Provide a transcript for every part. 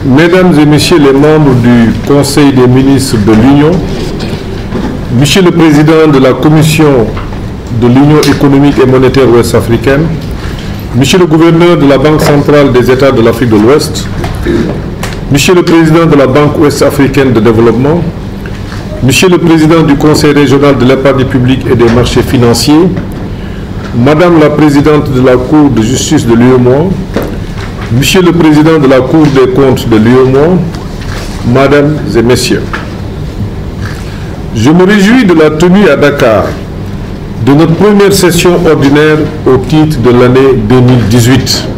Mesdames et Messieurs les membres du Conseil des ministres de l'Union, Monsieur le Président de la Commission de l'Union économique et monétaire ouest-africaine, Monsieur le Gouverneur de la Banque centrale des États de l'Afrique de l'Ouest, Monsieur le Président de la Banque ouest-africaine de développement, Monsieur le Président du Conseil régional de l'épargne publique et des marchés financiers, Madame la Présidente de la Cour de justice de l'UEMOA, Monsieur le Président de la Cour des comptes de l'UEMOA, Mesdames et Messieurs, je me réjouis de la tenue à Dakar de notre première session ordinaire au titre de l'année 2018.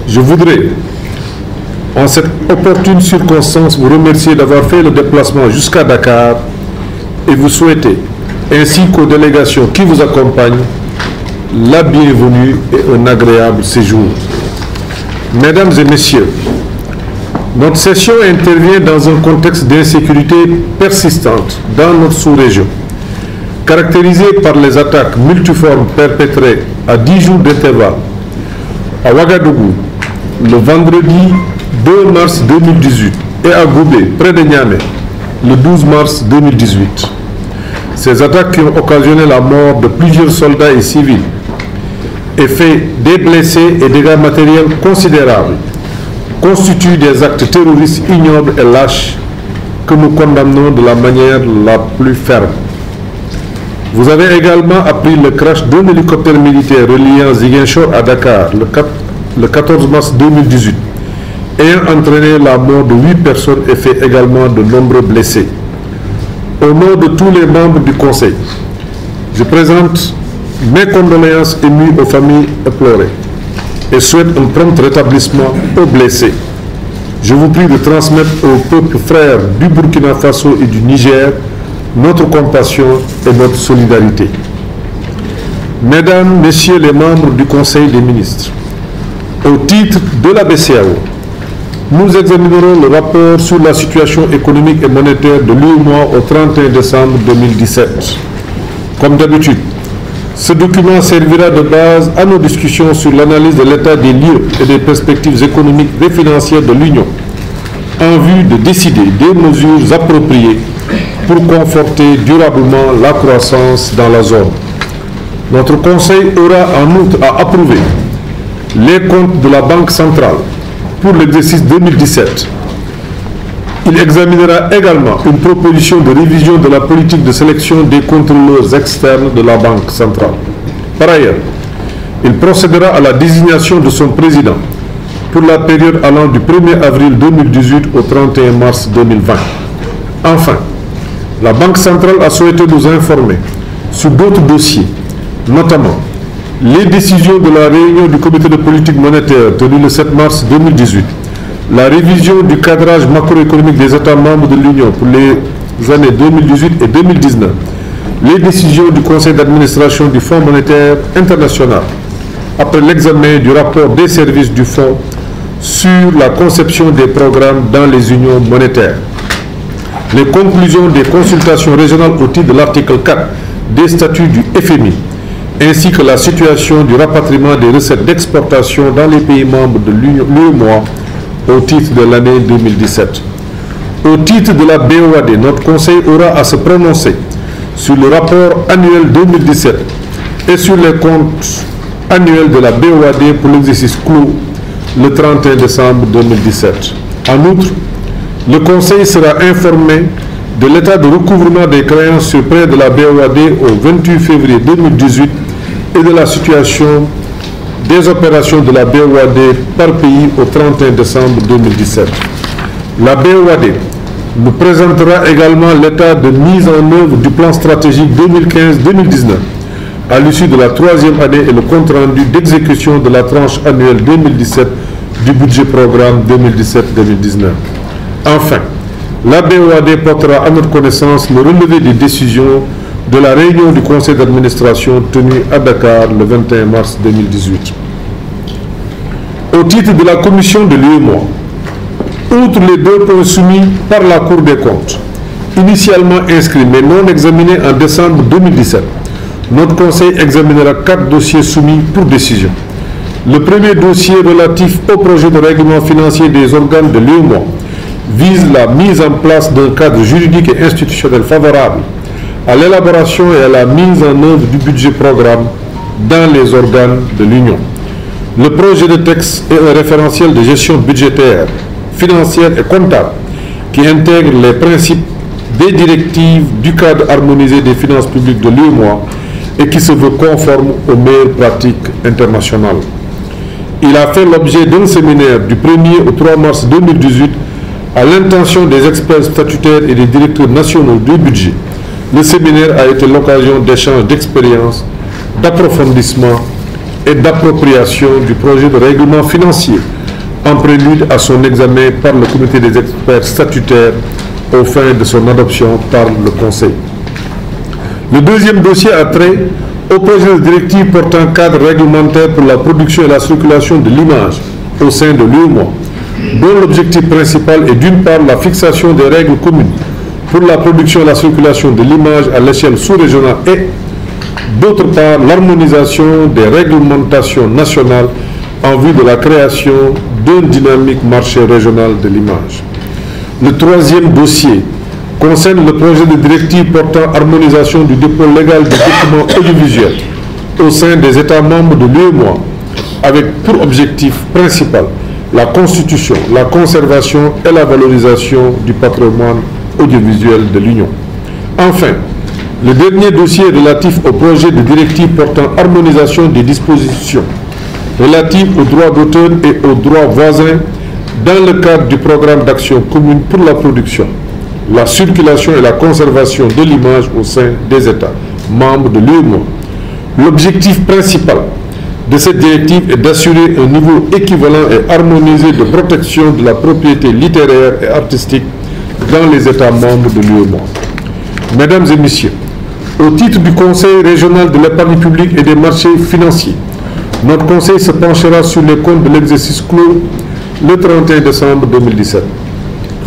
Je voudrais, en cette opportune circonstance, vous remercier d'avoir fait le déplacement jusqu'à Dakar et vous souhaiter, ainsi qu'aux délégations qui vous accompagnent, la bienvenue et un agréable séjour. Mesdames et Messieurs, notre session intervient dans un contexte d'insécurité persistante dans notre sous-région, caractérisé par les attaques multiformes perpétrées à 10 jours d'intervalle à Ouagadougou le vendredi 2 mars 2018 et à Goubé, près de Niamey, le 12 mars 2018. Ces attaques qui ont occasionné la mort de plusieurs soldats et civils et fait des blessés et dégâts matériels considérables constituent des actes terroristes ignobles et lâches que nous condamnons de la manière la plus ferme. Vous avez également appris le crash d'un hélicoptère militaire reliant Ziguinchor à Dakar le 14 mars 2018, ayant entraîné la mort de 8 personnes et fait également de nombreux blessés. Au nom de tous les membres du Conseil, je présente mes condoléances émues aux familles éplorées et souhaite un prompt rétablissement aux blessés. Je vous prie de transmettre au peuple frère du Burkina Faso et du Niger notre compassion et notre solidarité. Mesdames, Messieurs les membres du Conseil des ministres, au titre de la BCEAO, nous examinerons le rapport sur la situation économique et monétaire de l'UEMOA au 31 décembre 2017. Comme d'habitude, ce document servira de base à nos discussions sur l'analyse de l'état des lieux et des perspectives économiques et financières de l'Union, en vue de décider des mesures appropriées pour conforter durablement la croissance dans la zone. Notre Conseil aura en outre à approuver les comptes de la Banque centrale pour l'exercice 2017. Il examinera également une proposition de révision de la politique de sélection des contrôleurs externes de la Banque centrale. Par ailleurs, il procédera à la désignation de son président pour la période allant du 1er avril 2018 au 31 mars 2020. Enfin, la Banque centrale a souhaité nous informer sur d'autres dossiers, notamment les décisions de la réunion du comité de politique monétaire tenue le 7 mars 2018, la révision du cadrage macroéconomique des États membres de l'Union pour les années 2018 et 2019, les décisions du Conseil d'administration du Fonds monétaire international, après l'examen du rapport des services du Fonds sur la conception des programmes dans les unions monétaires, les conclusions des consultations régionales au titre de l'article 4 des statuts du FMI, ainsi que la situation du rapatriement des recettes d'exportation dans les pays membres de l'UEMOA au titre de l'année 2017. Au titre de la BOAD, notre Conseil aura à se prononcer sur le rapport annuel 2017 et sur les comptes annuels de la BOAD pour l'exercice clos le 31 décembre 2017. En outre, le Conseil sera informé de l'état de recouvrement des créances sur prêts de la BOAD au 28 février 2018 et de la situation des opérations de la BOAD par pays au 31 décembre 2017. La BOAD nous présentera également l'état de mise en œuvre du plan stratégique 2015-2019 à l'issue de la 3e année et le compte-rendu d'exécution de la tranche annuelle 2017 du budget programme 2017-2019. Enfin, la BOAD portera à notre connaissance le relevé des décisions de la réunion du conseil d'administration tenue à Dakar le 21 mars 2018. Au titre de la commission de l'UEMOA, outre les 2 points soumis par la Cour des comptes, initialement inscrits mais non examinés en décembre 2017, notre conseil examinera 4 dossiers soumis pour décision. Le premier dossier relatif au projet de règlement financier des organes de l'UEMOA vise la mise en place d'un cadre juridique et institutionnel favorable à l'élaboration et à la mise en œuvre du budget programme dans les organes de l'Union. Le projet de texte est un référentiel de gestion budgétaire, financière et comptable qui intègre les principes des directives du cadre harmonisé des finances publiques de l'UEMOA et qui se veut conforme aux meilleures pratiques internationales. Il a fait l'objet d'un séminaire du 1er au 3 mars 2018 à l'intention des experts statutaires et des directeurs nationaux du budget. Le séminaire a été l'occasion d'échanges d'expériences, d'approfondissement et d'appropriation du projet de règlement financier en prélude à son examen par le comité des experts statutaires aux fins de son adoption par le Conseil. Le deuxième dossier a trait au projet de directive portant cadre réglementaire pour la production et la circulation de l'image au sein de l'UEMOA, dont l'objectif principal est d'une part la fixation des règles communes pour la production et la circulation de l'image à l'échelle sous-régionale et d'autre part l'harmonisation des réglementations nationales en vue de la création d'un dynamique marché régional de l'image. Le troisième dossier concerne le projet de directive portant harmonisation du dépôt légal des documents audiovisuels au sein des États membres de l'UEMOA, avec pour objectif principal la constitution, la conservation et la valorisation du patrimoine audiovisuel de l'Union. Enfin, le dernier dossier relatif au projet de directive portant harmonisation des dispositions relatives aux droits d'auteur et aux droits voisins dans le cadre du programme d'action commune pour la production, la circulation et la conservation de l'image au sein des États membres de l'UEMOA. L'objectif principal de cette directive est d'assurer un niveau équivalent et harmonisé de protection de la propriété littéraire et artistique dans les États membres de l'UEMOA. Mesdames et messieurs, au titre du Conseil régional de l'épargne publique et des marchés financiers, notre Conseil se penchera sur les comptes de l'exercice clos le 31 décembre 2017.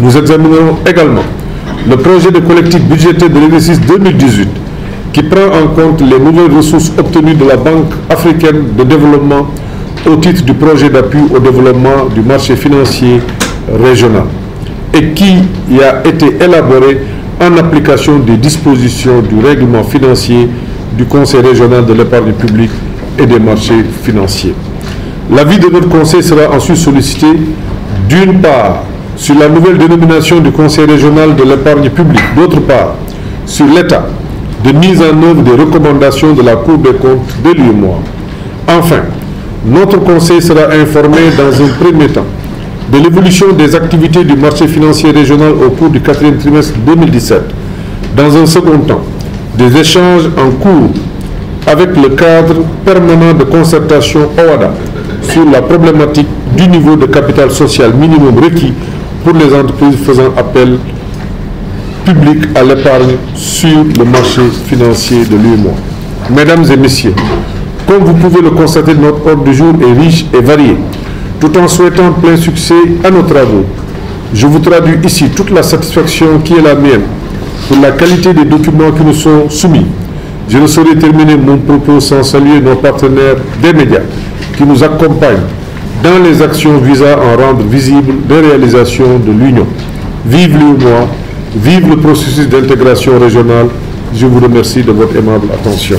Nous examinerons également le projet de collectif budgétaire de l'exercice 2018 qui prend en compte les nouvelles ressources obtenues de la Banque africaine de développement au titre du projet d'appui au développement du marché financier régional et qui a été élaboré en application des dispositions du règlement financier du Conseil régional de l'épargne publique et des marchés financiers. L'avis de notre Conseil sera ensuite sollicité d'une part sur la nouvelle dénomination du Conseil régional de l'épargne publique, d'autre part sur l'état de mise en œuvre des recommandations de la Cour des comptes de l'UEMOA. Enfin, notre Conseil sera informé dans un premier temps de l'évolution des activités du marché financier régional au cours du 4e trimestre 2017. Dans un second temps, des échanges en cours avec le cadre permanent de concertation OADA sur la problématique du niveau de capital social minimum requis pour les entreprises faisant appel public à l'épargne sur le marché financier de l'UEMOA. Mesdames et messieurs, comme vous pouvez le constater, notre ordre du jour est riche et varié. Tout en souhaitant plein succès à nos travaux, je vous traduis ici toute la satisfaction qui est la mienne pour la qualité des documents qui nous sont soumis. Je ne saurais terminer mon propos sans saluer nos partenaires des médias qui nous accompagnent dans les actions visant à rendre visibles les réalisations de l'Union. Vive l'UEMOA, vive le processus d'intégration régionale. Je vous remercie de votre aimable attention.